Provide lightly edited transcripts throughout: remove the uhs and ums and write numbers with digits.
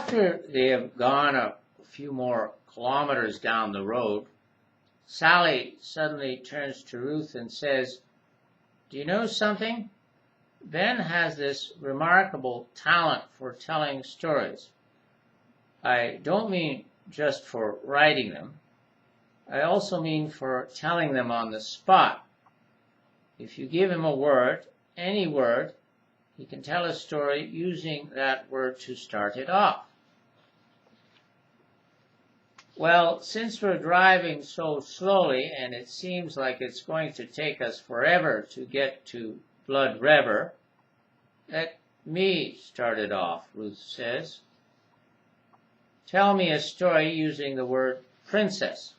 After they have gone a few more kilometers down the road, Sally suddenly turns to Ruth and says, "Do you know something? Ben has this remarkable talent for telling stories. I don't mean just for writing them. I also mean for telling them on the spot. If you give him a word, any word, he can tell a story using that word to start it off." Well, since we're driving so slowly and it seems like it's going to take us forever to get to Blood River, let me start it off, Ruth says. "Tell me a story using the word princess."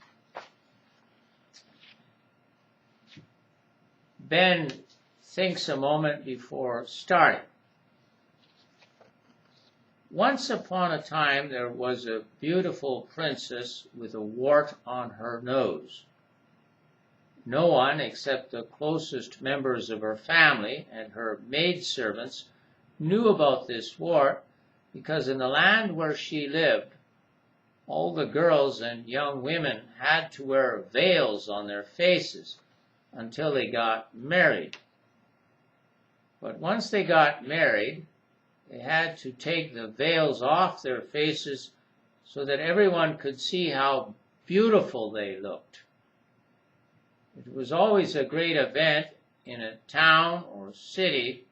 Ben thinks a moment before starting. "Once upon a time there was a beautiful princess with a wart on her nose. No one except the closest members of her family and her maidservants knew about this wart, because in the land where she lived, all the girls and young women had to wear veils on their faces until they got married. But once they got married, they had to take the veils off their faces so that everyone could see how beautiful they looked. It was always a great event in a town or city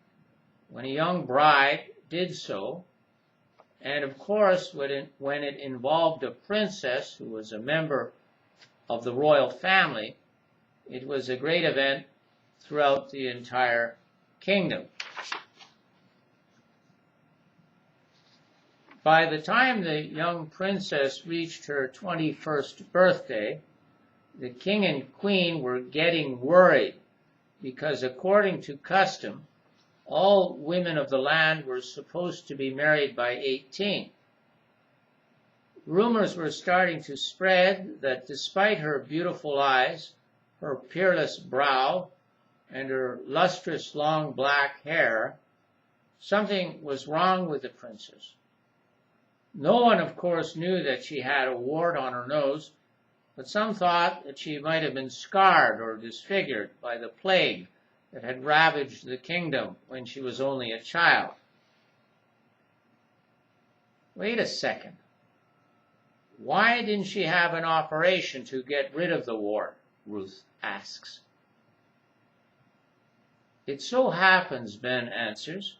when a young bride did so, and of course when it involved a princess who was a member of the royal family, it was a great event throughout the entire kingdom. By the time the young princess reached her 21st birthday, the king and queen were getting worried because, according to custom, all women of the land were supposed to be married by 18. Rumors were starting to spread that despite her beautiful eyes, her peerless brow, and her lustrous long black hair, something was wrong with the princess. No one, of course, knew that she had a wart on her nose, but some thought that she might have been scarred or disfigured by the plague that had ravaged the kingdom when she was only a child. Wait a second. Why didn't she have an operation to get rid of the wart? Ruth asks. It so happens, Ben answers,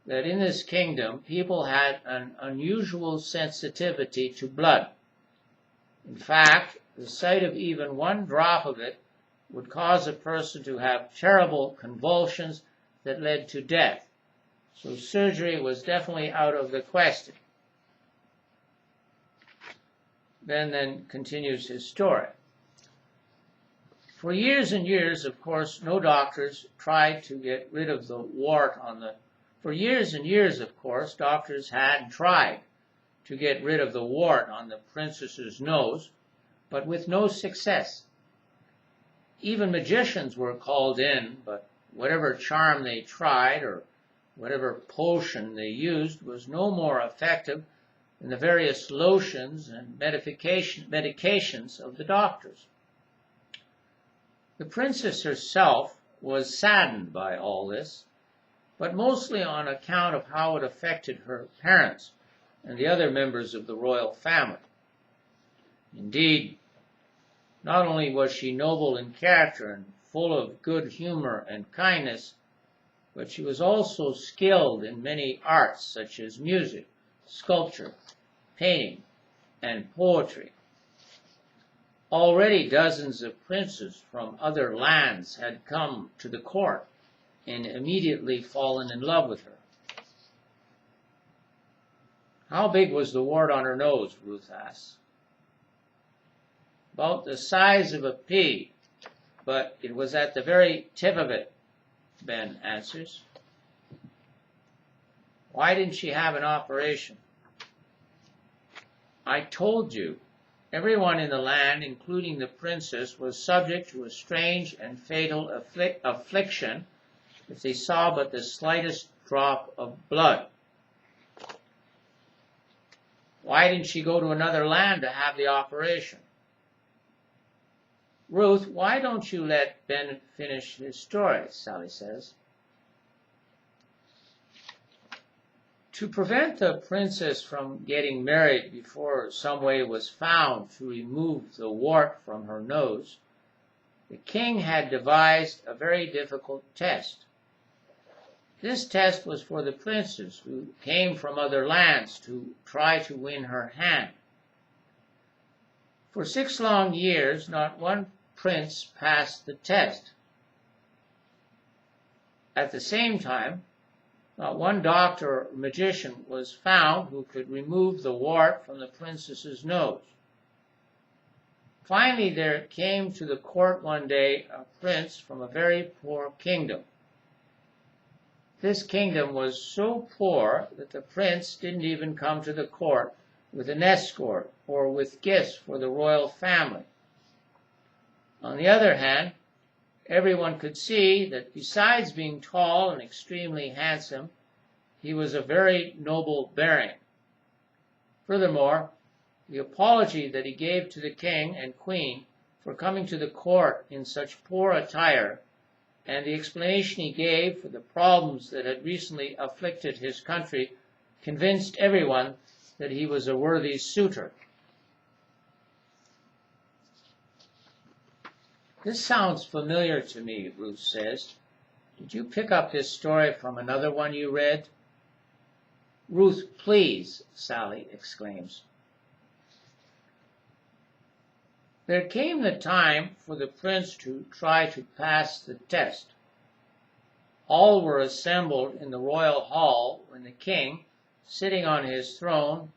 that in this kingdom people had an unusual sensitivity to blood. In fact, the sight of even one drop of it would cause a person to have terrible convulsions that led to death. So surgery was definitely out of the question. Ben then continues his story. For years and years, of course, no doctors tried to get rid of the wart on the For years and years, of course, doctors had tried to get rid of the wart on the princess's nose, but with no success. Even magicians were called in, but whatever charm they tried or whatever potion they used was no more effective than the various lotions and medications of the doctors. The princess herself was saddened by all this, but mostly on account of how it affected her parents and the other members of the royal family. Indeed, not only was she noble in character and full of good humor and kindness, but she was also skilled in many arts such as music, sculpture, painting, and poetry. Already dozens of princes from other lands had come to the court and immediately fallen in love with her. How big was the wart on her nose? Ruth asks. About the size of a pea, but it was at the very tip of it, Ben answers. Why didn't she have an operation? I told you, everyone in the land, including the princess, was subject to a strange and fatal affliction if they saw but the slightest drop of blood. Why didn't she go to another land to have the operation? Ruth, why don't you let Ben finish his story, Sally says. To prevent the princess from getting married before some way was found to remove the wart from her nose, the king had devised a very difficult test. This test was for the princes who came from other lands to try to win her hand. For 6 long years, not one prince passed the test. At the same time, not one doctor or magician was found who could remove the wart from the princess's nose. Finally, there came to the court one day a prince from a very poor kingdom. This kingdom was so poor that the prince didn't even come to the court with an escort or with gifts for the royal family. On the other hand, everyone could see that besides being tall and extremely handsome, he was of very noble bearing. Furthermore, the apology that he gave to the king and queen for coming to the court in such poor attire, and the explanation he gave for the problems that had recently afflicted his country, convinced everyone that he was a worthy suitor. This sounds familiar to me, Ruth says. Did you pick up this story from another one you read? Ruth, please, Sally exclaims. There came the time for the prince to try to pass the test. All were assembled in the royal hall when the king, sitting on his throne,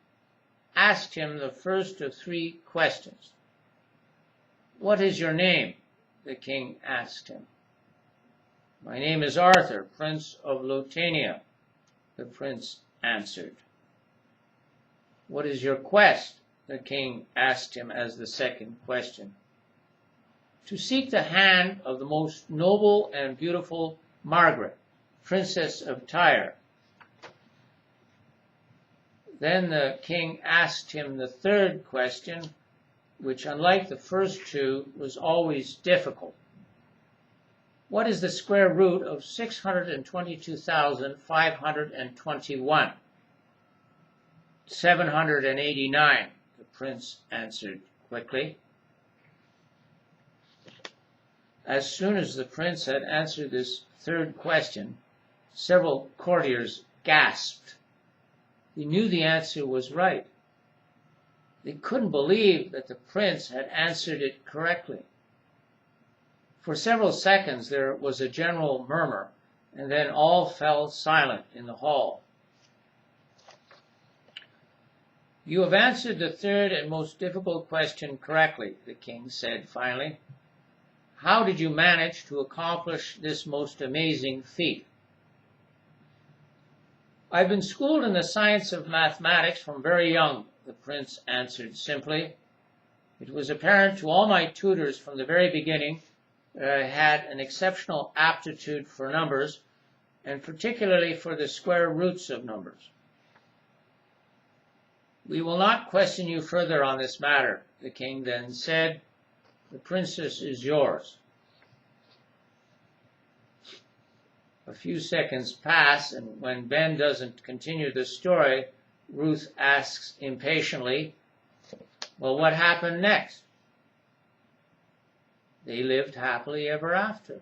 asked him the first of 3 questions. What is your name? The king asked him. My name is Arthur, Prince of Lotania, the prince answered. What is your quest? The king asked him as the second question. To seek the hand of the most noble and beautiful Margaret, Princess of Tyre. Then the king asked him the third question, which, unlike the first 2, was always difficult. What is the square root of 622,521? 789, the prince answered quickly. As soon as the prince had answered this third question, several courtiers gasped. They knew the answer was right. They couldn't believe that the prince had answered it correctly. For several seconds there was a general murmur, and then all fell silent in the hall. You have answered the third and most difficult question correctly, the king said finally. How did you manage to accomplish this most amazing feat? I've been schooled in the science of mathematics from very young, the prince answered simply. It was apparent to all my tutors from the very beginning that I had an exceptional aptitude for numbers, and particularly for the square roots of numbers. We will not question you further on this matter, the king then said. The princess is yours. A few seconds pass, and when Ben doesn't continue the story, Ruth asks impatiently, well, what happened next? They lived happily ever after.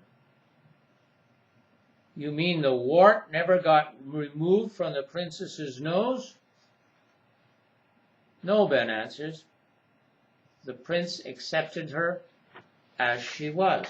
You mean the wart never got removed from the princess's nose? No, Ben answers. The prince accepted her as she was.